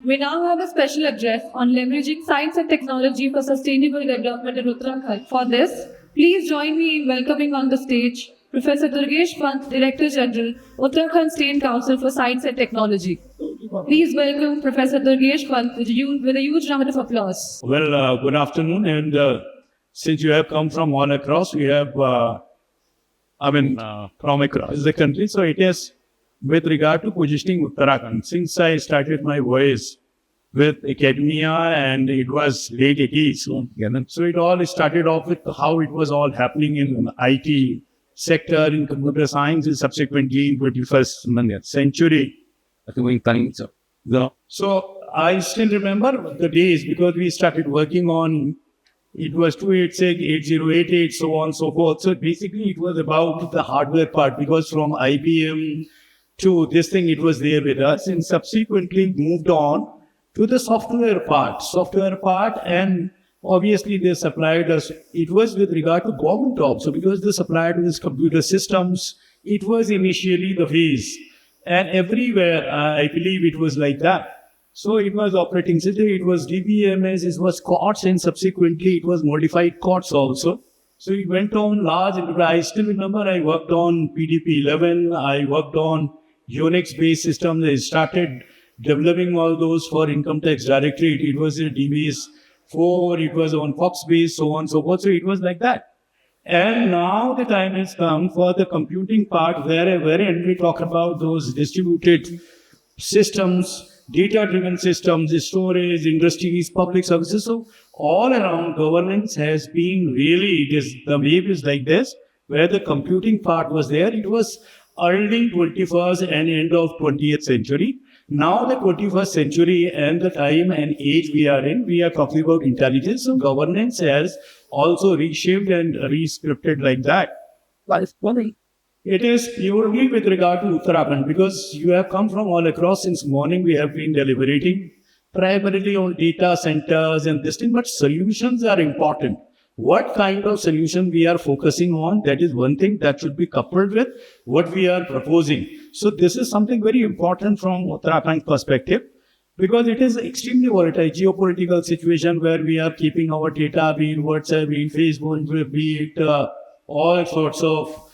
We now have a special address on leveraging science and technology for sustainable development in Uttarakhand. For this, please join me in welcoming on the stage Professor Durgesh Pant, Director General, Uttarakhand State Council for Science and Technology. Please welcome Professor Durgesh Pant with a huge round of applause. Well, good afternoon, and since you have come from all across, we have, from across the country, so it is with regard to positioning Uttarakhand. Since I started my voice with academia, and it was late 80s, so it all started off with how it was all happening in IT sector, in computer science, and subsequently in 21st century. So I still remember the days because we started working on, it was 286, 8088, so on and so forth. So basically it was about the hardware part, because from IBM to this thing, it was there with us, and subsequently moved on to the software part, and obviously they supplied us, it was with regard to government also, because they supplied us computer systems. It was initially the phase, and everywhere, I believe it was like that. So it was operating system, it was DBMS, it was COTS, and subsequently it was modified COTS also. So it went on large. I still remember I worked on PDP-11, I worked on Unix-based systems. I started developing all those for income tax directorate. It was a DBS4, it was on Fox-based, so on and so forth. So it was like that. And now the time has come for the computing part, wherein we talk about those distributed systems, data-driven systems, storage, industries, public services. So all around governance has been really, the wave is like this, where the computing part was there. It was early 21st and end of 20th century. Now the 21st century and the time and age we are in, we are talking about intelligence. So governance has also reshaped and re-scripted like that. It is purely with regard to Uttarakhand, because you have come from all across. Since morning we have been deliberating primarily on data centers and this thing, but solutions are important. What kind of solution we are focusing on, that is one thing that should be coupled with what we are proposing. So this is something very important from Uttarakhand perspective, because it is extremely volatile geopolitical situation where we are keeping our data, be it WhatsApp, be it Facebook, be it all sorts of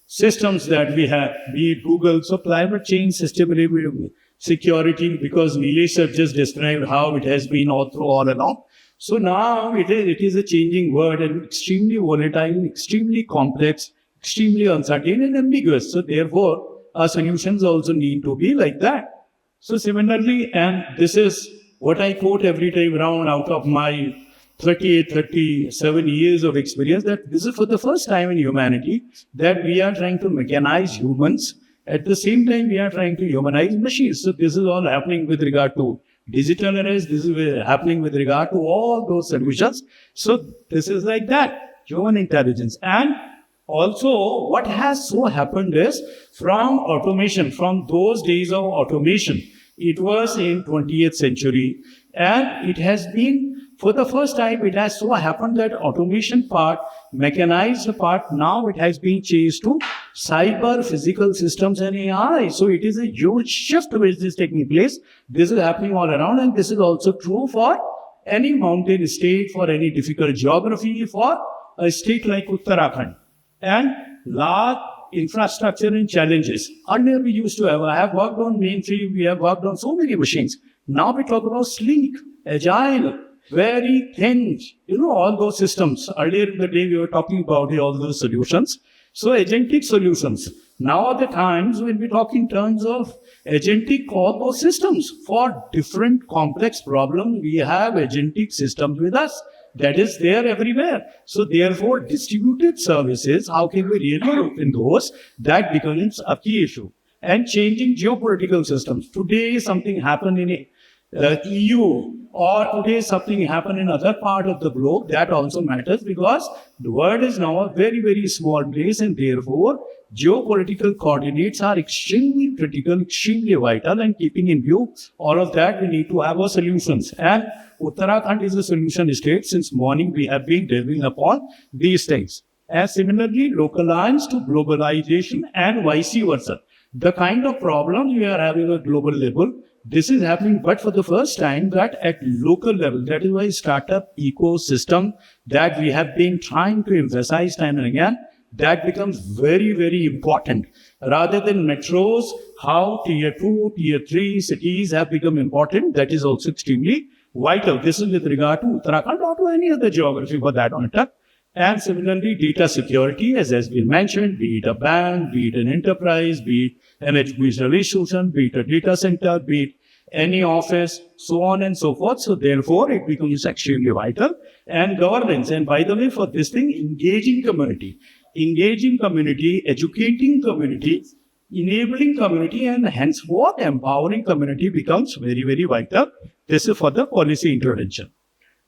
systems that we have, be it Google. So climate change, sustainability, security, because Nilesh have just described how it has been all through all along. So now it is a changing world, and extremely volatile, extremely complex, extremely uncertain and ambiguous. So therefore, our solutions also need to be like that. So similarly, and this is what I quote every time around out of my 37 years of experience, that this is for the first time in humanity that we are trying to mechanize humans. At the same time, we are trying to humanize machines. So this is all happening with regard to digital arrays. This is happening with regard to all those solutions. So this is like that, human intelligence. And also what has so happened is, from automation, from those days of automation, it was in 20th century, and it has been, for the first time, it has so happened that automation part, mechanized part, now it has been changed to cyber physical systems and AI. So it is a huge shift which is taking place. This is happening all around, and this is also true for any mountain state, for any difficult geography, for a state like Uttarakhand. And large infrastructure and challenges. Earlier we used to have, I have worked on mainframe, we have worked on so many machines. Now we talk about sleek, agile, very thin, all those systems. Earlier in the day, we were talking about all those solutions. So agentic solutions. Now are the times when we talk in terms of agentic all those systems. For different complex problems, we have agentic systems with us. That is there everywhere. So therefore, distributed services, how can we really look in those? That becomes a key issue. And changing geopolitical systems. Today, something happened in EU, or today something happened in other part of the globe, that also matters, because the world is now a very, very small place, and therefore geopolitical coordinates are extremely critical, extremely vital, and keeping in view all of that, we need to have our solutions. And Uttarakhand is a solution state. Since morning we have been delving upon these things. And similarly, localized to globalization and vice versa. The kind of problems we are having at global level, This is happening, but for the first time that at local level. That is why startup ecosystem that we have been trying to emphasize time and again, that becomes very, very important. Rather than metros, how tier 2, tier 3 cities have become important, that is also extremely vital. This is with regard to Uttarakhand or to any other geography for that matter. And similarly, data security, as has been mentioned, be it a bank, be it an enterprise, be it an educational institution, be it a data center, be it any office, so on and so forth. So therefore, it becomes extremely vital. And governance. And by the way, for this thing, engaging community, educating community, enabling community, and henceforth empowering community becomes very, very vital. This is for the policy intervention.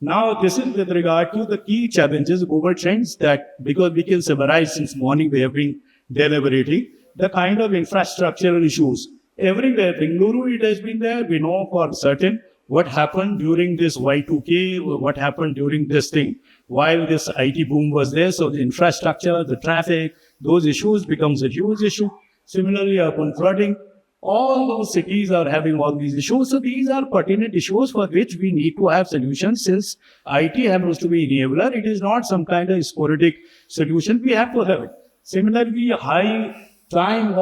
Now, this is with regard to the key challenges, global trends that, because we can summarize since morning we have been deliberating, the kind of infrastructural issues. Everywhere, Bengaluru, it has been there. We know for certain what happened during this Y2K, what happened during this thing, while this IT boom was there. So the infrastructure, the traffic, those issues becomes a huge issue. Similarly, urban flooding. All those cities are having all these issues. So these are pertinent issues for which we need to have solutions. Since IT happens to be enabler, it is not some kind of sporadic solution. We have to have it. Similarly, high time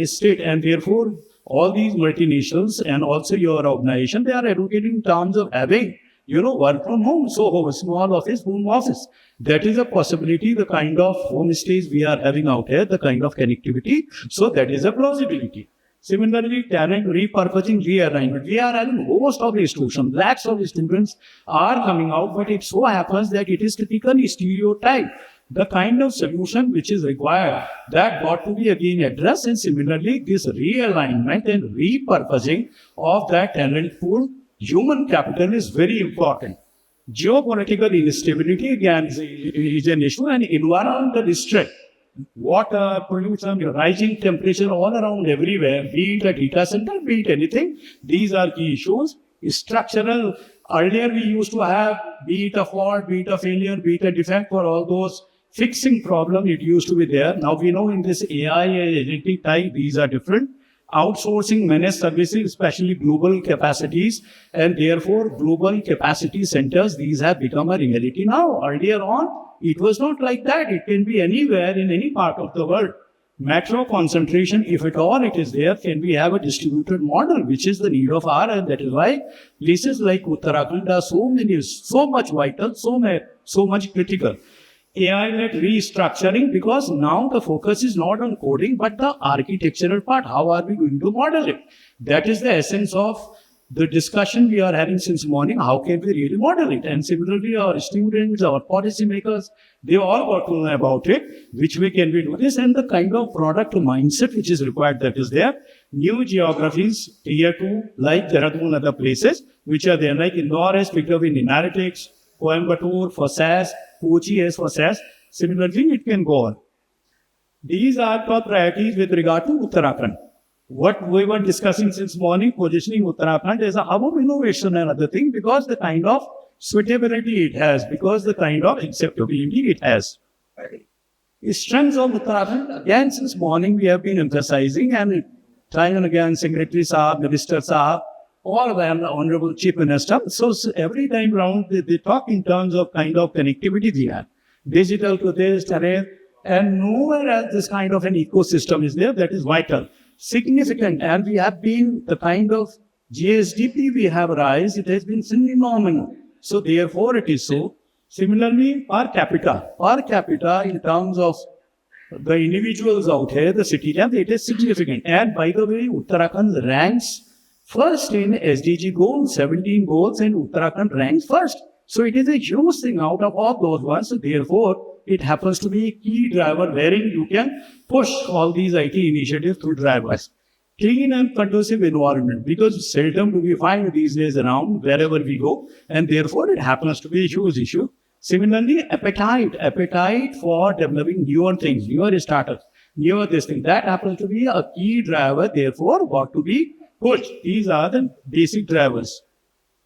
state, and therefore all these multinationals and also your organization, they are advocating in terms of having, work from home. So home, small office, home office. That is a possibility, the kind of homestays we are having out here, the kind of connectivity. So that is a plausibility. Similarly, talent repurposing, realignment. We are having host of institutions, lakhs of students are coming out, but it so happens that it is typically stereotyped. The kind of solution which is required, that got to be again addressed. And similarly, this realignment and repurposing of that talent pool, human capital, is very important. Geopolitical instability again is an issue, and environmental stress. Water, pollution, rising temperature all around everywhere, be it a data center, be it anything. These are key issues. Structural, earlier we used to have, be it a fault, be it a failure, be it a defect, for all those fixing problem, it used to be there. Now we know in this AI and agentic type, these are different. Outsourcing managed services, especially global capacities, and therefore global capacity centers, these have become a reality now. Earlier on, it was not like that. It can be anywhere in any part of the world. Macro concentration, if at all it is there, can we have a distributed model, which is the need of our, and that is why places like Uttarakhand are so much vital, so much critical. AI-led restructuring, because now the focus is not on coding, but the architectural part. How are we going to model it? That is the essence of the discussion we are having since morning. How can we really model it? And similarly, our students, our policymakers, they all got to know about it. Which way can we do this? And the kind of product mindset which is required, that is there. New geographies, tier 2, like Dehradun and other places, which are there, like Indore has picked up in analytics, Coimbatore for SaaS, Kochi is for SaaS. Similarly, it can go on. These are top priorities with regard to Uttarakhand. What we were discussing since morning, positioning Uttarakhand as a hub of innovation and other thing, because the kind of suitability it has, because the kind of acceptability it has. Strengths of Uttarakhand, again, since morning we have been emphasizing, and time and again, Secretary Saab, Minister Saab, all of them, the Honorable Chief Minister. So every time round, they talk in terms of kind of connectivity we have. Digital to this, terrain, and nowhere else this kind of an ecosystem is there that is vital, significant. And we have been the kind of GSDP we have rise, it has been phenomenal. So therefore it is so. Similarly, per capita in terms of the individuals out here, the citizens, it is significant. And by the way, Uttarakhand ranks first in SDG goals, 17 goals, and Uttarakhand ranks first. So it is a huge thing out of all those ones. So therefore, it happens to be a key driver wherein you can push all these IT initiatives through drivers. Clean and conducive environment, because seldom do we find these days around wherever we go, and therefore it happens to be a huge issue. Similarly, appetite for developing newer things, newer startups, newer this thing, that happens to be a key driver, therefore got to be pushed. These are the basic drivers.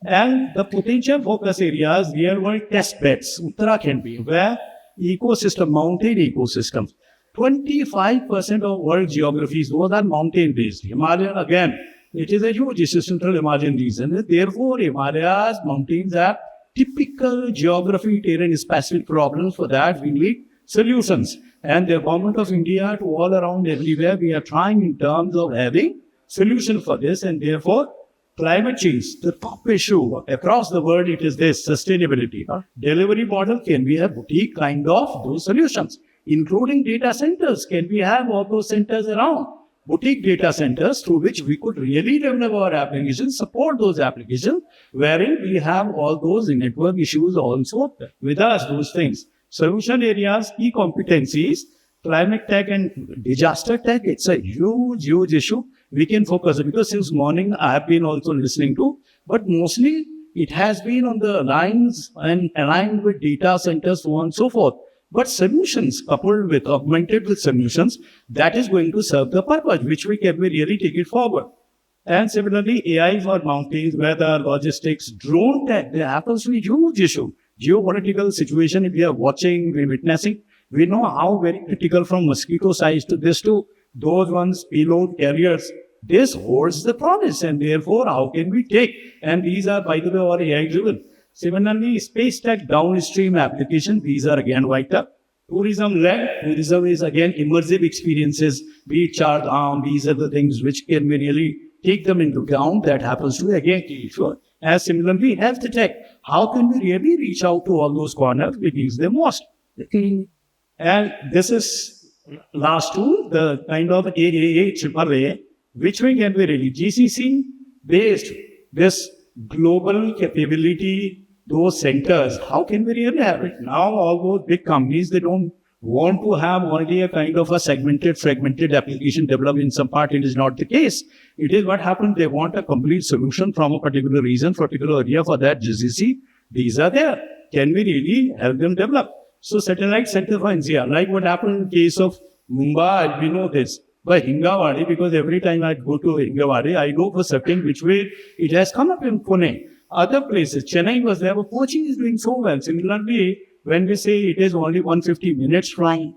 And the potential focus areas, real world test beds, Uttarakhand, where ecosystem, mountain ecosystems. 25% of world geographies, those are mountain based. Himalayan, again, It is a huge central Himalayan region. Therefore, Himalayas, mountains have typical geography, terrain, specific problems. For that, we need solutions. And the government of India, to all around everywhere, we are trying in terms of having solution for this. And therefore, climate change, the top issue across the world, it is this sustainability. Delivery model, can we have boutique kind of those solutions, including data centers? Can we have all those centers around? Boutique data centers through which we could really develop our applications, support those applications, wherein we have all those network issues also with us, those things. Solution areas, key competencies, climate tech and disaster tech, it's a huge, huge issue. We can focus, because since morning I have been also listening to, but mostly it has been on the lines and aligned with data centers, so on and so forth. But solutions coupled with, augmented with solutions, that is going to serve the purpose, which we can really take it forward. And similarly, AI for mountains, weather, logistics, drone tech, there happens to be a huge issue. Geopolitical situation, if we are watching, we're witnessing, we know how very critical from mosquito size to this to those ones, payload carriers. This holds the promise, and therefore, how can we take? And these are, by the way, all AI driven. Similarly, space tech downstream application, these are again vital. Tourism-led, tourism is again immersive experiences, be it Char Dham, these are the things which can we really take them into account. That happens to again, sure. As similarly, health tech, how can we really reach out to all those corners which needs them most? And this is last two, the kind of AAA, which we can be really GCC based, this global capability, those centers, how can we really have it? Now all those big companies, they don't want to have only a kind of a segmented, fragmented application developed in some part. It is not the case. It is what happened. They want a complete solution from a particular region, particular area. For that GCC, these are there. Can we really help them develop? So satellite center for NCR, like what happened in case of Mumbai, we know this. By Hingawadi, because every time I go to Hingawadi, I know for certain which way it has come up in Pune. Other places, Chennai was there, but Kochi is doing so well. Similarly, when we say it is only 150 minutes from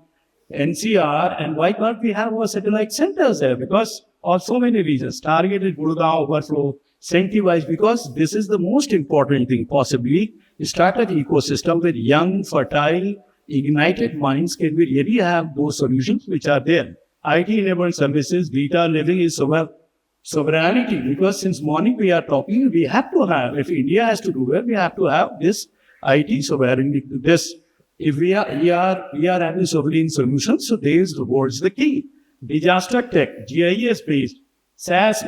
NCR, and why can't we have our satellite centers there? Because of so many reasons, targeted Gurgaon overflow, incentivize, because this is the most important thing possibly. Start an ecosystem with young, fertile, ignited minds. Can we really have those solutions which are there? IT-enabled services, data living is sovereignty, because since morning we are talking, we have to have, if India has to do it, we have to have this IT sovereignty. This, if we are having sovereign solutions, so there is towards the key. Disaster tech, GIS based, SaaS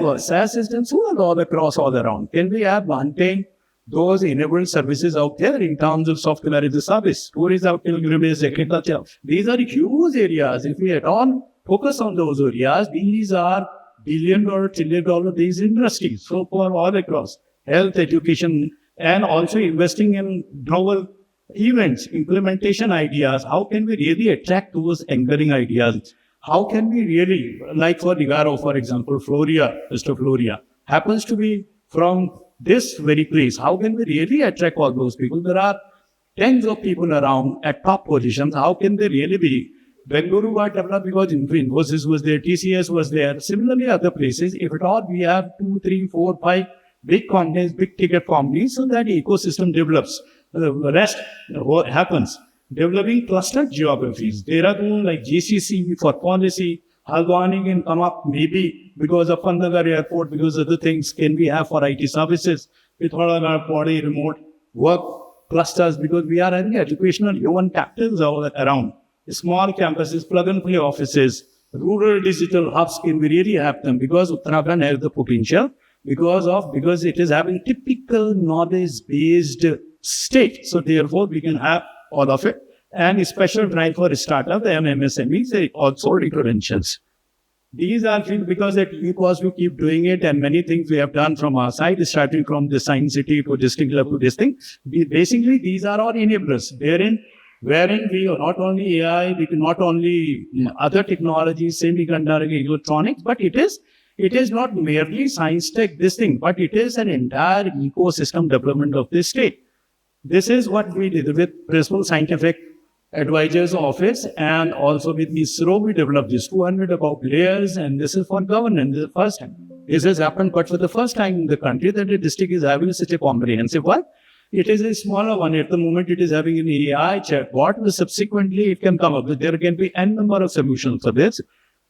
systems, all across, all around. Can we have maintain those enabled services out there in terms of software as a service, tourism, pilgrimage, agriculture? These are huge areas. If we at all focus on those areas, these are billion-dollar, trillion-dollar, these industries. So for all across, health, education, and also investing in novel events, implementation ideas. How can we really attract those anchoring ideas? How can we really, like for Nigaro, for example, Floria, Mr. Floria, happens to be from this very place. How can we really attract all those people? There are tens of people around at top positions. How can they really be? Bengaluru got developed because Infosys was there, TCS was there. Similarly, other places, if at all we have 2, 3, 4, 5 big companies, big ticket companies, so that ecosystem develops. The rest what happens. Developing cluster geographies. There are like GCC for policy. Haldwani can come up maybe because of Pandnagar airport, because other things can we have for IT services. With all our body remote work clusters, because we are having educational human capitals all around. Small campuses, plug-and-play offices, rural digital hubs, can we really have them? Because Uttarakhand has the potential, because it is having typical knowledge-based state. So therefore, we can have all of it. And a special drive for startup and MSMEs, also interventions. These are things because at UCOST we keep doing it, and many things we have done from our side, starting from the science city to district level to this thing. Basically, these are all enablers. Wherein we are not only AI, we can not only other technologies, semiconductor, electronics, but it is not merely science tech, this thing, but it is an entire ecosystem development of this state. This is what we did with Principal Scientific Advisors Office, and also with ISRO, we developed this 200 about layers, and this is for governance, this is the first time. This has happened, but for the first time in the country that a district is having such a comprehensive one. It is a smaller one. At the moment, it is having an AI chatbot. But subsequently, it can come up with, there can be n number of solutions for this.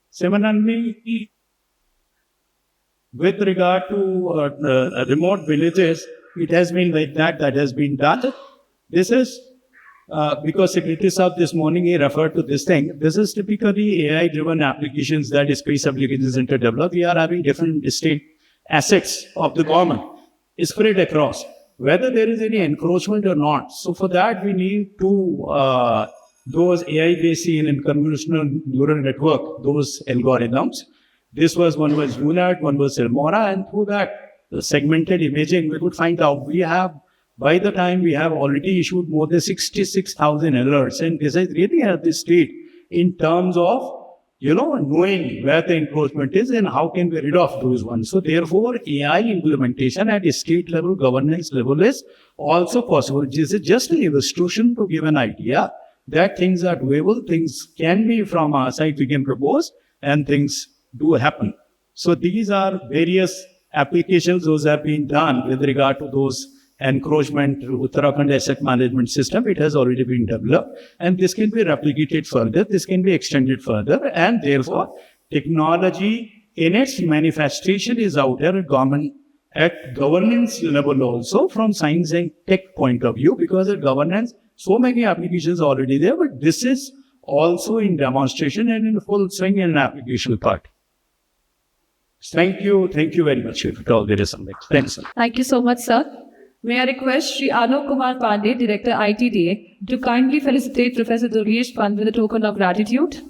Similarly, with regard to remote villages, it has been like that has been done. This is because Secretary Saab this morning he referred to this thing. This is typically AI-driven applications that space applications develop. We are having different state assets of the government spread across, whether there is any encroachment or not. So for that, we need to those AI-based and convolutional neural network, those algorithms. This was one was UNAT, one was Elmora, and through that segmented imaging, we could find out by the time we have already issued more than 66,000 alerts, and this has really helped the state in terms of knowing where the encroachment is and how can we rid of those ones. So therefore, AI implementation at a state level, governance level is also possible. This is just an illustration to give an idea that things are doable, things can be from our side we can propose, and things do happen. So these are various applications those have been done with regard to those encroachment Uttarakhand asset management system. It has already been developed, and this can be replicated further, this can be extended further, and therefore technology in its manifestation is out there at governance level also, from science and tech point of view, because at governance so many applications are already there, but this is also in demonstration and in full swing in an application part. Thank you very much if at all there is something. Thanks, sir. Thank you so much, sir. May I request Shri Alok Kumar Pandey, Director ITDA, to kindly felicitate Professor Durgesh Pant with a token of gratitude.